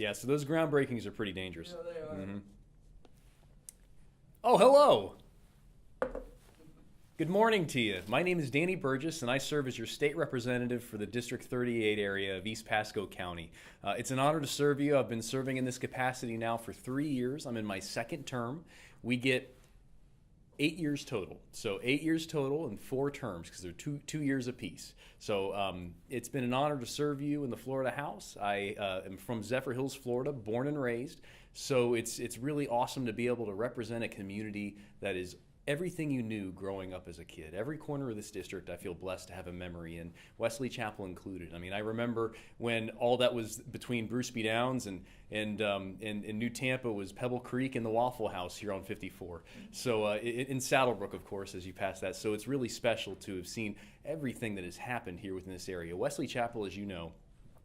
Yeah, so those groundbreakings are pretty dangerous. Yeah, they are. Oh, hello. Good morning to you. My name is Danny Burgess, and I serve as your state representative for the District 38 area of East Pasco County. It's an honor to serve you. I've been serving in this capacity now for 3 years. I'm in my second term. We get 8 years total. So 8 years total and 4 terms because they're two years apiece. So it's been an honor to serve you in the Florida House. I am from Zephyr Hills, Florida, born and raised. So it's really awesome to be able to represent a community that is everything you knew growing up as a kid. Every corner of this district I feel blessed to have a memory in, Wesley Chapel included. I mean, I remember when all that was between Bruceby Downs and New Tampa was Pebble Creek and the Waffle House here on 54. So in Saddlebrook, of course, as you pass that. So it's really special to have seen everything that has happened here within this area. Wesley Chapel, as you know,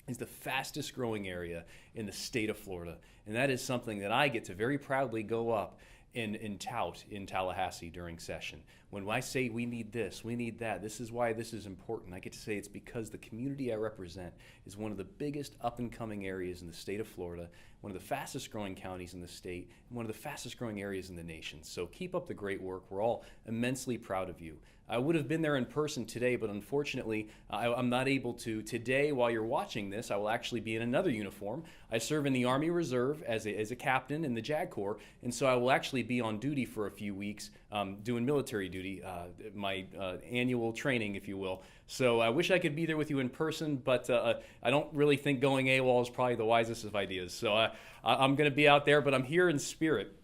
is the fastest growing area in the state of Florida. And that is something that I get to very proudly go up and tout in Tallahassee during session. When I say we need this, we need that, this is why this is important, I get to say it's because the community I represent is one of the biggest up and coming areas in the state of Florida, one of the fastest growing counties in the state, and one of the fastest growing areas in the nation. So keep up the great work. We're all immensely proud of you. I would have been there in person today, but unfortunately, I'm not able to. Today, while you're watching this, I will actually be in another uniform. I serve in the Army Reserve as a captain in the JAG Corps, and so I will actually be on duty for a few weeks, doing military duty, my annual training, if you will. So I wish I could be there with you in person, but I don't really think going AWOL is probably the wisest of ideas. So I'm going to be out there, but I'm here in spirit.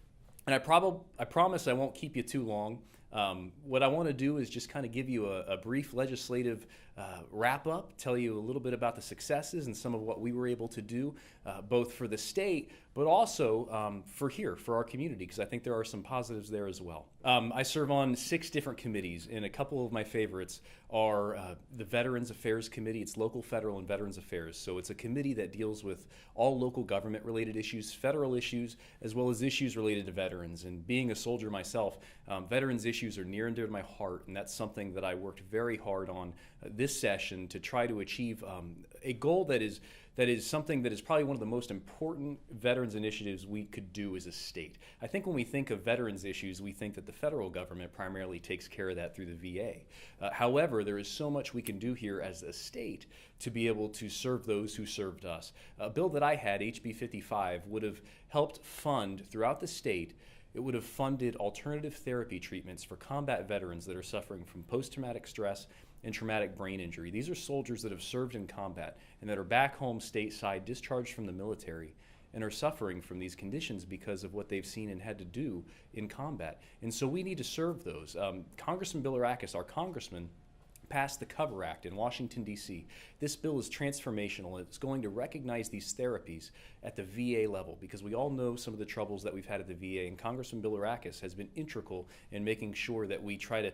And I promise I won't keep you too long. What I want to do is just kind of give you a brief legislative wrap up, tell you a little bit about the successes and some of what we were able to do, both for the state, but also for our community, because I think there are some positives there as well. I serve on 6 different committees, and a couple of my favorites are the Veterans Affairs Committee. It's local, federal, and Veterans Affairs. So it's a committee that deals with all local government related issues, federal issues, as well as issues related to veterans. And being a soldier myself, veterans issues are near and dear to my heart, and that's something that I worked very hard on this session to try to achieve a goal that is something that is probably one of the most important veterans initiatives we could do as a state. I think when we think of veterans issues, we think that the federal government primarily takes care of that through the VA. However, there is so much we can do here as a state to be able to serve those who served us. A bill that I had, HB 55, would have helped fund throughout the state. It would have funded alternative therapy treatments for combat veterans that are suffering from post-traumatic stress and traumatic brain injury. These are soldiers that have served in combat and that are back home stateside, discharged from the military, and are suffering from these conditions because of what they've seen and had to do in combat. And so we need to serve those. Congressman Bilirakis, our congressman, passed the Cover Act in Washington, D.C. This bill is transformational. It's going to recognize these therapies at the VA level because we all know some of the troubles that we've had at the VA, and Congressman Bilirakis has been integral in making sure that we try to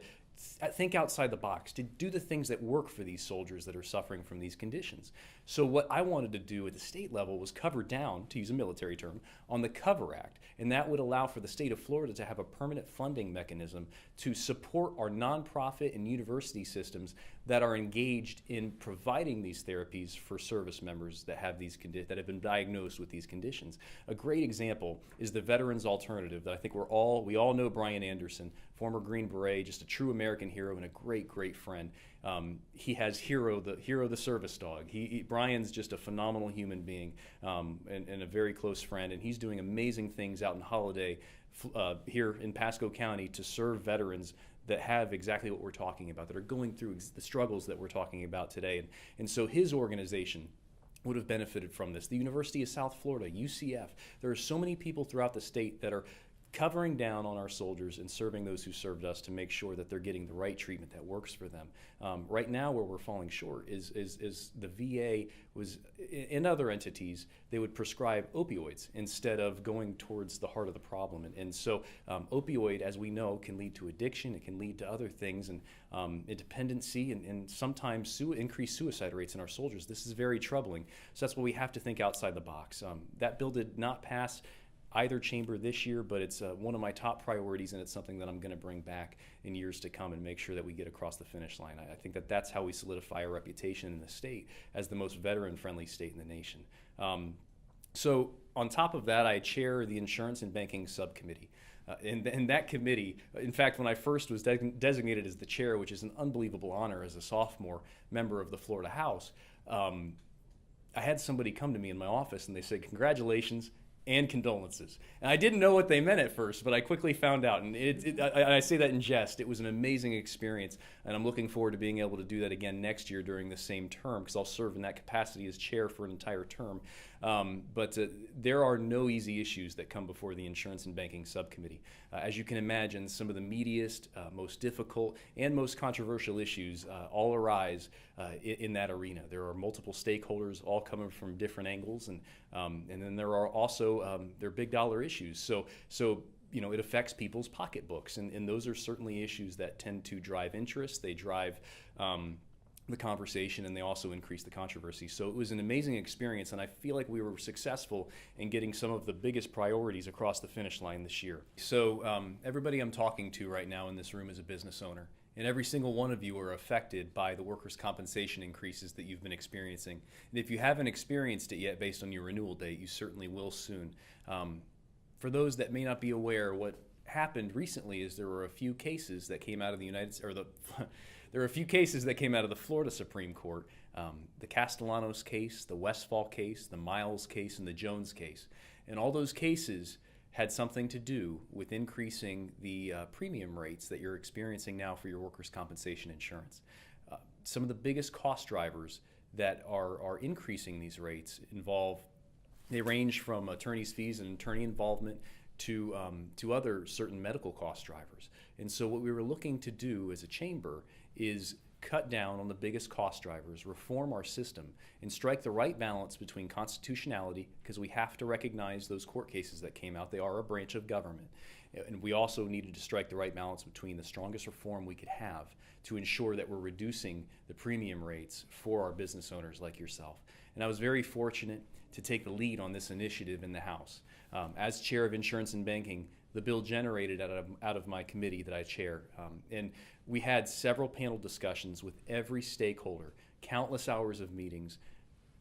think outside the box, to do the things that work for these soldiers that are suffering from these conditions. So what I wanted to do at the state level was cover down, to use a military term, on the Cover Act, and that would allow for the state of Florida to have a permanent funding mechanism to support our nonprofit and university systems that are engaged in providing these therapies for service members that have that have been diagnosed with these conditions. A great example is the Veterans Alternative that I think we all know Brian Anderson, former Green Beret, just a true American hero and a great friend. He has Hero the service dog. Brian's just a phenomenal human being and a very close friend, and he's doing amazing things out in Holiday here in Pasco County to serve veterans that have exactly what we're talking about, that are going through the struggles that we're talking about today. And so his organization would have benefited from this. The University of South Florida, UCF, there are so many people throughout the state that are covering down on our soldiers and serving those who served us to make sure that they're getting the right treatment that works for them. Right now, where we're falling short is the VA was, in other entities, they would prescribe opioids instead of going towards the heart of the problem. And so opioid, as we know, can lead to addiction. It can lead to other things and dependency and sometimes increased suicide rates in our soldiers. This is very troubling. So that's why we have to think outside the box. That bill did not pass either chamber this year, but it's one of my top priorities, and it's something that I'm going to bring back in years to come and make sure that we get across the finish line. I think that that's how we solidify our reputation in the state as the most veteran-friendly state in the nation. So on top of that, I chair the Insurance and Banking Subcommittee. And that committee, in fact, when I first was designated as the chair, which is an unbelievable honor as a sophomore member of the Florida House, I had somebody come to me in my office and they said, "Congratulations and condolences." And I didn't know what they meant at first, but I quickly found out. And I say that in jest. It was an amazing experience, and I'm looking forward to being able to do that again next year during the same term, because I'll serve in that capacity as chair for an entire term. But there are no easy issues that come before the Insurance and Banking Subcommittee. As you can imagine, some of the meatiest, most difficult, and most controversial issues all arise in that arena. There are multiple stakeholders all coming from different angles, and then there are also there are big dollar issues. So it affects people's pocketbooks, and those are certainly issues that tend to drive interest. They drive the conversation, and they also increase the controversy. So it was an amazing experience, and I feel like we were successful in getting some of the biggest priorities across the finish line this year. So everybody I'm talking to right now in this room is a business owner, and every single one of you are affected by the workers' compensation increases that you've been experiencing. And if you haven't experienced it yet based on your renewal date, you certainly will soon. For those that may not be aware, what happened recently is there were a few cases that came out of the there were a few cases that came out of the Florida Supreme Court, the Castellanos case, the Westfall case, the Miles case, and the Jones case. And all those cases had something to do with increasing the premium rates that you're experiencing now for your workers' compensation insurance. Some of the biggest cost drivers that are increasing these rates they range from attorney's fees and attorney involvement to other certain medical cost drivers. And so what we were looking to do as a chamber is cut down on the biggest cost drivers, reform our system, and strike the right balance between constitutionality, because we have to recognize those court cases that came out. They are a branch of government. And we also needed to strike the right balance between the strongest reform we could have to ensure that we're reducing the premium rates for our business owners like yourself. And I was very fortunate to take the lead on this initiative in the House. As chair of Insurance and Banking, the bill generated out of my committee that I chair. And we had several panel discussions with every stakeholder, countless hours of meetings,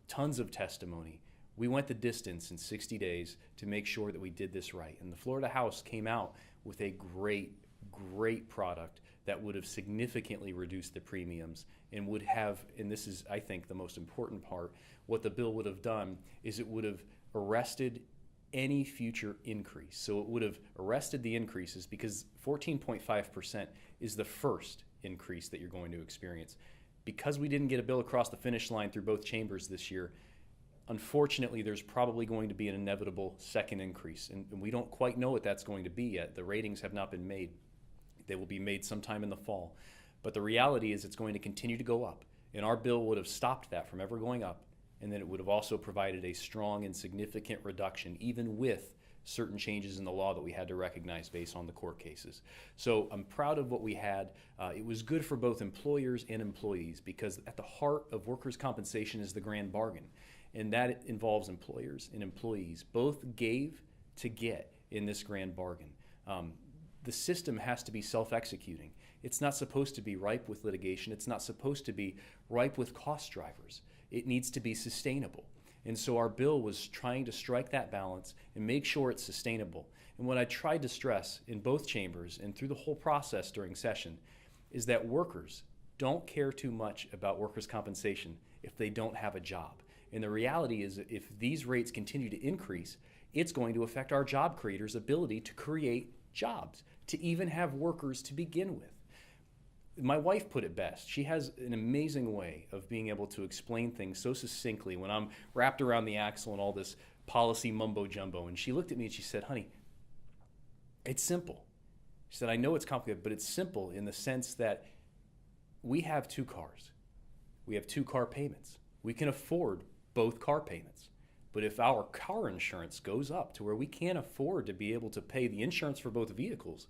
tons of testimony. We went the distance in 60 days to make sure that we did this right. And the Florida House came out with a great product that would have significantly reduced the premiums and would have, and this is, I think, the most important part, what the bill would have done is it would have arrested any future increase. So it would have arrested the increases, because 14.5% is the first increase that you're going to experience. Because we didn't get a bill across the finish line through both chambers this year, unfortunately, there's probably going to be an inevitable second increase, and we don't quite know what that's going to be yet. The ratings have not been made. They will be made sometime in the fall. But the reality is it's going to continue to go up, and our bill would have stopped that from ever going up, and then it would have also provided a strong and significant reduction, even with certain changes in the law that we had to recognize based on the court cases. So I'm proud of what we had. It was good for both employers and employees, because at the heart of workers' compensation is the grand bargain, and that involves employers and employees. Both gave to get in this grand bargain. The system has to be self-executing. It's not supposed to be ripe with litigation. It's not supposed to be ripe with cost drivers. It needs to be sustainable. And so our bill was trying to strike that balance and make sure it's sustainable. And what I tried to stress in both chambers and through the whole process during session is that workers don't care too much about workers' compensation if they don't have a job. And the reality is that if these rates continue to increase, it's going to affect our job creators' ability to create jobs, to even have workers to begin with. My wife put it best. She has an amazing way of being able to explain things so succinctly when I'm wrapped around the axle and all this policy mumbo jumbo. And she looked at me and she said, "Honey, it's simple." She said, "I know it's complicated, but it's simple in the sense that we have two cars. We have two car payments. We can afford both car payments. But if our car insurance goes up to where we can't afford to be able to pay the insurance for both vehicles,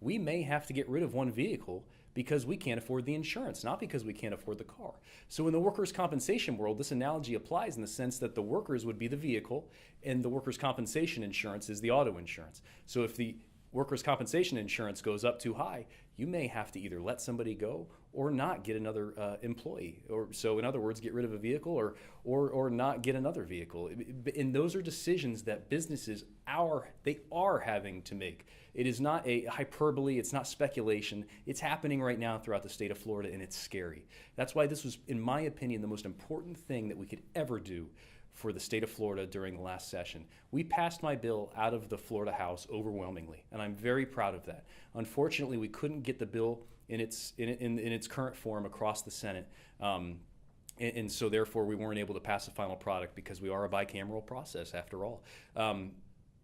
we may have to get rid of one vehicle because we can't afford the insurance, not because we can't afford the car." So in the workers' compensation world, this analogy applies in the sense that the workers would be the vehicle and the workers' compensation insurance is the auto insurance. So if the workers' compensation insurance goes up too high, you may have to either let somebody go or not get another employee, or so in other words, get rid of a vehicle or not get another vehicle. And those are decisions that businesses are having to make. It is not a hyperbole, it's not speculation. It's happening right now throughout the state of Florida, and it's scary. That's why this was, in my opinion, the most important thing that we could ever do for the state of Florida during the last session. We passed my bill out of the Florida House overwhelmingly, and I'm very proud of that. Unfortunately, we couldn't get the bill in its current form across the Senate, and so therefore we weren't able to pass the final product because we are a bicameral process after all.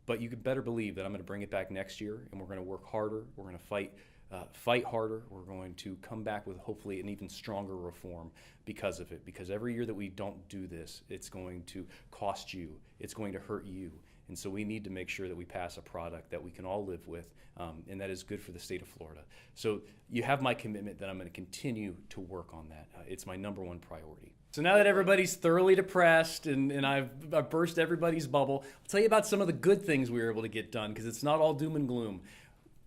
But you can better believe that I'm going to bring it back next year, and we're going to work harder. We're going to fight harder. We're going to come back with hopefully an even stronger reform because of it. Because every year that we don't do this, it's going to cost you. It's going to hurt you. And so we need to make sure that we pass a product that we can all live with, and that is good for the state of Florida. So you have my commitment that I'm going to continue to work on that. It's my number one priority. So now that everybody's thoroughly depressed and I've burst everybody's bubble, I'll tell you about some of the good things we were able to get done, because it's not all doom and gloom.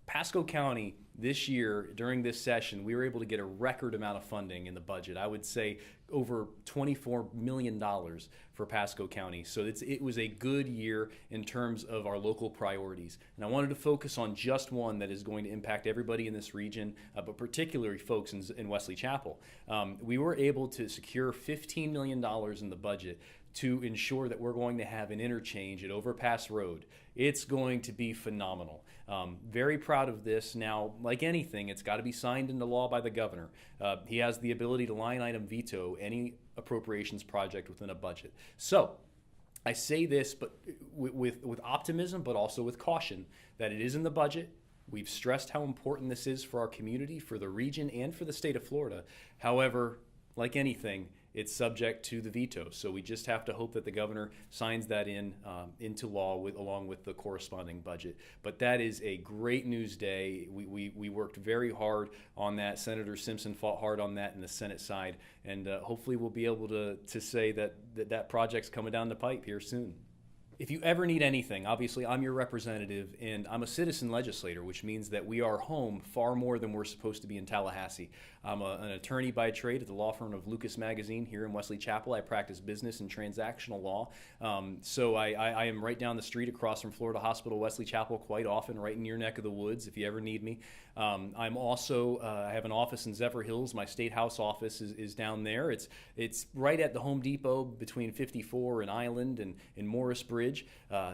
Pasco County this year, during this session, we were able to get a record amount of funding in the budget. I would say over $24 million for Pasco County. So it was a good year in terms of our local priorities. And I wanted to focus on just one that is going to impact everybody in this region, but particularly folks in Wesley Chapel. We were able to secure $15 million in the budget to ensure that we're going to have an interchange at Overpass Road. It's going to be phenomenal. Very proud of this. Now, like anything, it's got to be signed into law by the governor. He has the ability to line item veto any appropriations project within a budget. So I say this but with optimism, but also with caution, that it is in the budget. We've stressed how important this is for our community, for the region, and for the state of Florida. However, like anything, it's subject to the veto. So we just have to hope that the governor signs that into law along with the corresponding budget. But that is a great news day. We worked very hard on that. Senator Simpson fought hard on that in the Senate side. And hopefully we'll be able to say that project's coming down the pipe here soon. If you ever need anything, obviously I'm your representative, and I'm a citizen legislator, which means that we are home far more than we're supposed to be in Tallahassee. I'm an attorney by trade at the law firm of Lucas Magazine here in Wesley Chapel. I practice business and transactional law. So I am right down the street across from Florida Hospital, Wesley Chapel, quite often, right in your neck of the woods if you ever need me. I'm also, I have an office in Zephyr Hills. My State House office is down there. It's right at the Home Depot between 54 and Island and Morris Bridge.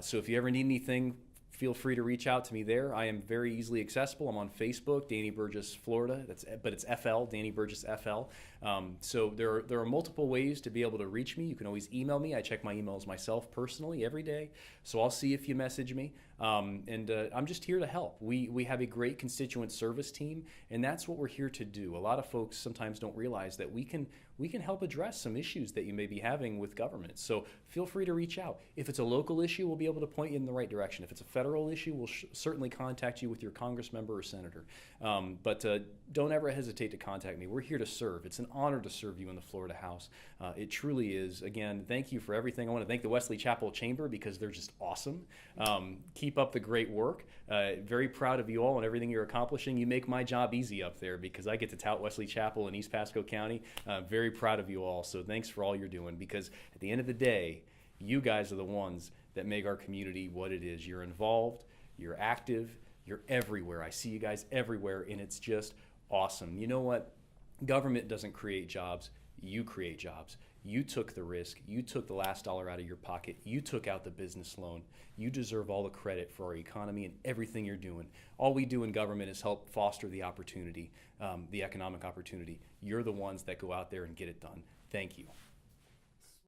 So if you ever need anything, feel free to reach out to me there. I am very easily accessible. I'm on Facebook, Danny Burgess, Florida. But it's FL, Danny Burgess FL. So there are multiple ways to be able to reach me. You can always email me. I check my emails myself personally every day. So I'll see if you message me. And I'm just here to help. We have a great constituent service team, and that's what we're here to do. A lot of folks sometimes don't realize that we can help address some issues that you may be having with government. So feel free to reach out. If it's a local issue, we'll be able to point you in the right direction. If it's a federal issue, we'll certainly contact you with your congressmember or senator. But don't ever hesitate to contact me. We're here to serve. It's an honor to serve you in the Florida House. It truly is. Again, thank you for everything. I want to thank the Wesley Chapel Chamber because they're just awesome. Keep up the great work. Very proud of you all and everything you're accomplishing. You make my job easy up there because I get to tout Wesley Chapel in East Pasco County. Very proud of you all. So thanks for all you're doing, because at the end of the day, you guys are the ones that make our community what it is. You're involved, you're active, you're everywhere. I see you guys everywhere, and it's just awesome. You know what? Government doesn't create jobs. You create jobs. You took the risk. You took the last dollar out of your pocket. You took out the business loan. You deserve all the credit for our economy and everything you're doing. All we do in government is help foster the opportunity, the economic opportunity. You're the ones that go out there and get it done. Thank you.